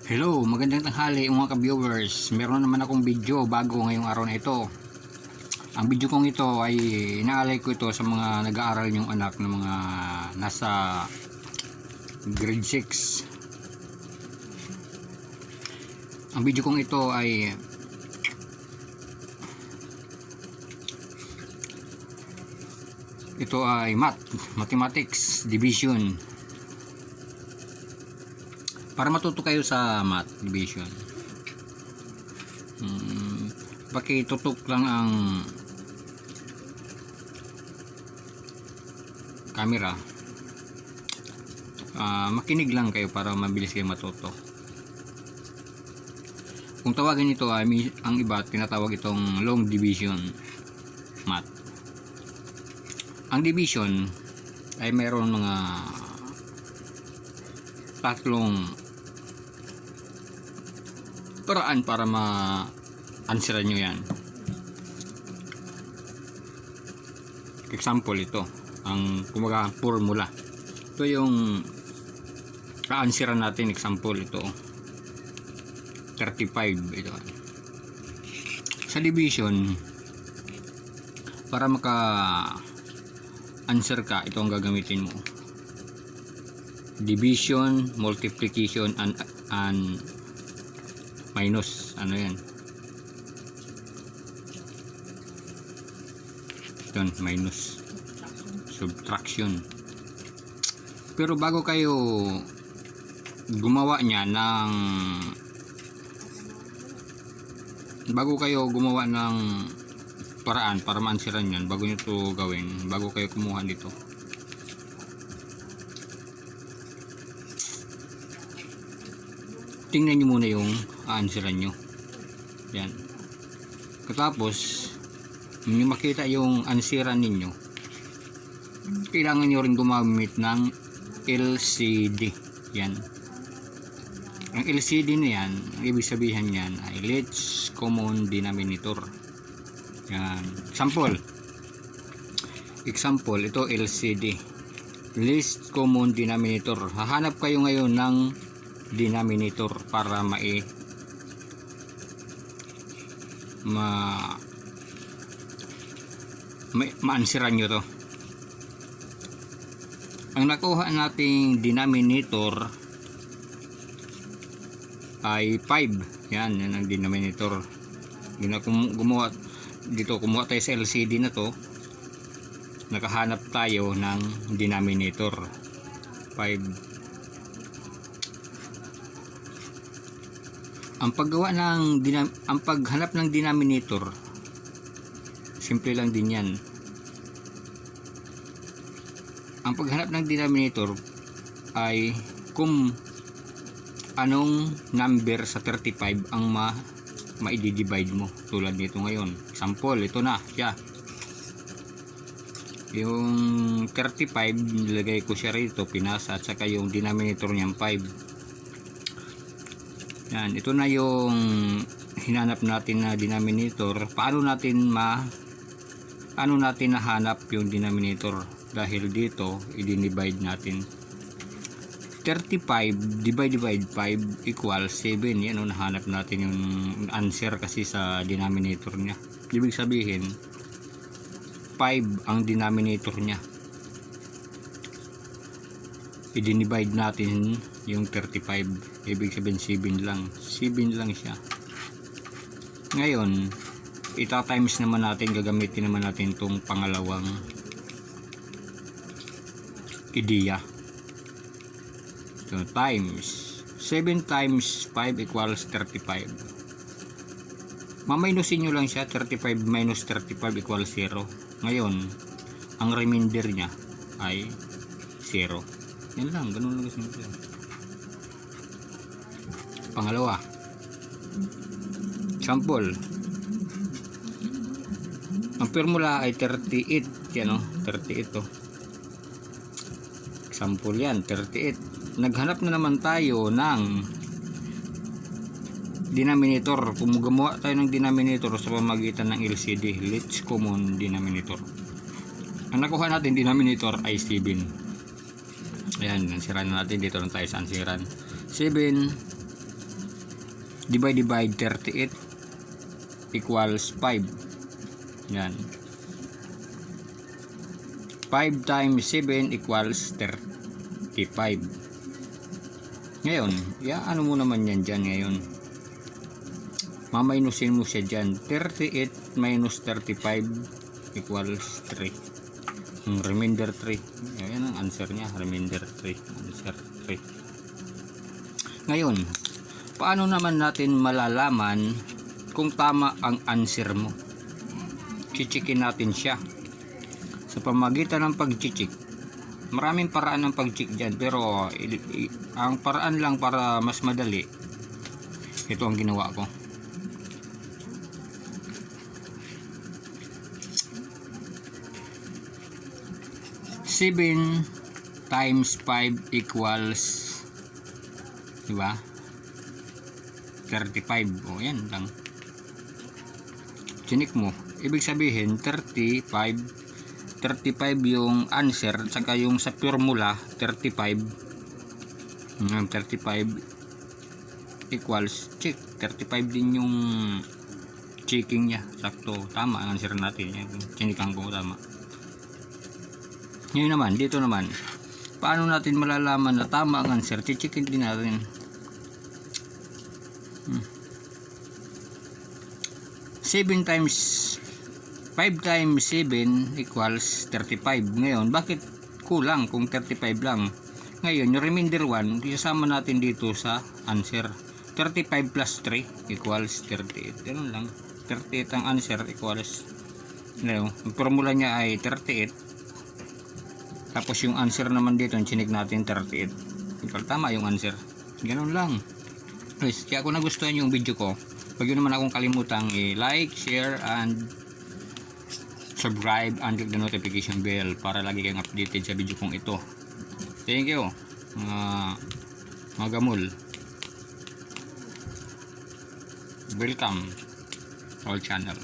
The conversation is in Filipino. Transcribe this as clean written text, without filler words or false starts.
Hello, magandang tanghali mga ka-viewers. Meron naman akong video bago ngayong araw na ito. Ang video kong ito ay inaalay ko ito sa mga nag-aaral yung anak ng mga nasa grade 6. Ang video kong ito ay mathematics division. Para matuto kayo sa math division, pakitutok lang ang camera, makinig lang kayo para mabilis kayo matuto. Kung tawagin ito ay ang iba tinatawag itong long division math. Ang division ay mayroon mga tatlong paraan para ma-answeran nyo yan. Example, ito ang kumaga formula. Ito yung ka-answeran natin. Example, ito 35. Ito sa division, para maka answer ka, ito ang gagamitin mo: division, multiplication, and minus. Ano yan? Ito, minus, subtraction. Pero bago kayo gumawa ng paraan para ma-answeran yan, bago nyo ito gawin, bago kayo kumuha dito, tingnan nyo muna yung answeran nyo. Yan. Katapos nyo makita yung answeran ninyo, kailangan nyo rin gumamit ng LCD. Yan. Ang LCD na yan, ang ibig sabihin yan ay least common denominator. Yan. Example, ito LCD, least common denominator. Hahanap kayo ngayon ng denominator para ma-answeran nyo to. Ang nakuha nating denominator ay 5. Yan ang denominator. Kumuha tayo sa LCD na to, nakahanap tayo ng denominator 5. Ang paghanap ng denominator, simple lang din yan. Ang paghanap ng denominator ay kung anong number sa 35 ang ma-divide mo. Tulad nito ngayon. Example, ito na siya. Yung 35, nilagay ko siya rito, pinasa, at saka yung denominator niya 5. Yan, ito na yung hinanap natin na denominator. Paano natin nahanap yung denominator? Dahil dito, i-divide natin. 35 divide 5 equals 7. Yan, nahanap natin yung answer kasi sa denominator niya. Ibig sabihin, 5 ang denominator niya. I-divide natin yung 35. Ibig sabihin 7 lang siya. Ngayon, ita-times naman natin, gagamitin naman natin itong pangalawang ideya. So, times 7 times 5 equals 35. Maminusin nyo lang siya. 35 minus 35 equals 0. Ngayon, ang remainder niya ay 0. Yan lang, ganun lang simple. Pangalawa, example, ang formula ay 38. Yan, 38 to. Example yan, 38. Naghanap na naman tayo ng denominator. Kung gumawa tayo ng denominator sa pamamagitan ng LCD, least common denominator. Ang nakuha natin denominator ay 7. Ayan, answeran natin. Dito lang tayo sa answeran. 7 Divide by 38 equals 5. Yan. 5 times 7 equals 35. Ngayon, ano mo naman yan dyan ngayon. Maminusin mo siya dyan. 38 minus 35 equals 3. Remainder 3. Ayan ang answer niya. Remainder 3. Answer 3. Ngayon, paano naman natin malalaman kung tama ang answer mo? Chichikin natin siya. Sa pamagitan ng pag-check. Maraming paraan ng pag-check dyan. Pero ang paraan lang para mas madali, ito ang ginawa ko. Seven times 5 equals, diba? 35. O yan lang. Chinik mo. Ibig sabihin 35 yung answer, saka yung sa formula 35 equals check. 35 din yung checking nya. Sakto. Tama ang answer natin. Chinikan ko tama. Ngayon naman, dito naman, paano natin malalaman na tama ang answer? Checkin din natin. 7 times 5 times 7 equals 35. Ngayon, bakit kulang kung 35 lang? Ngayon, yung remainder 1, isasama natin dito sa answer. 35 plus 3 equals 38. Ganun lang. 38 ang answer equals, ngayon, ang formula niya ay 38. Tapos yung answer naman dito, chinig natin 38. Ikaw, tama yung answer. Ganun lang. Guys, kaya kung nagustuhan yung video ko, huwag yun naman akong kalimutang i-like, share, and subscribe and click the notification bell para lagi kayong updated sa video kong ito. Thank you, mga gamul. Welcome to our channel.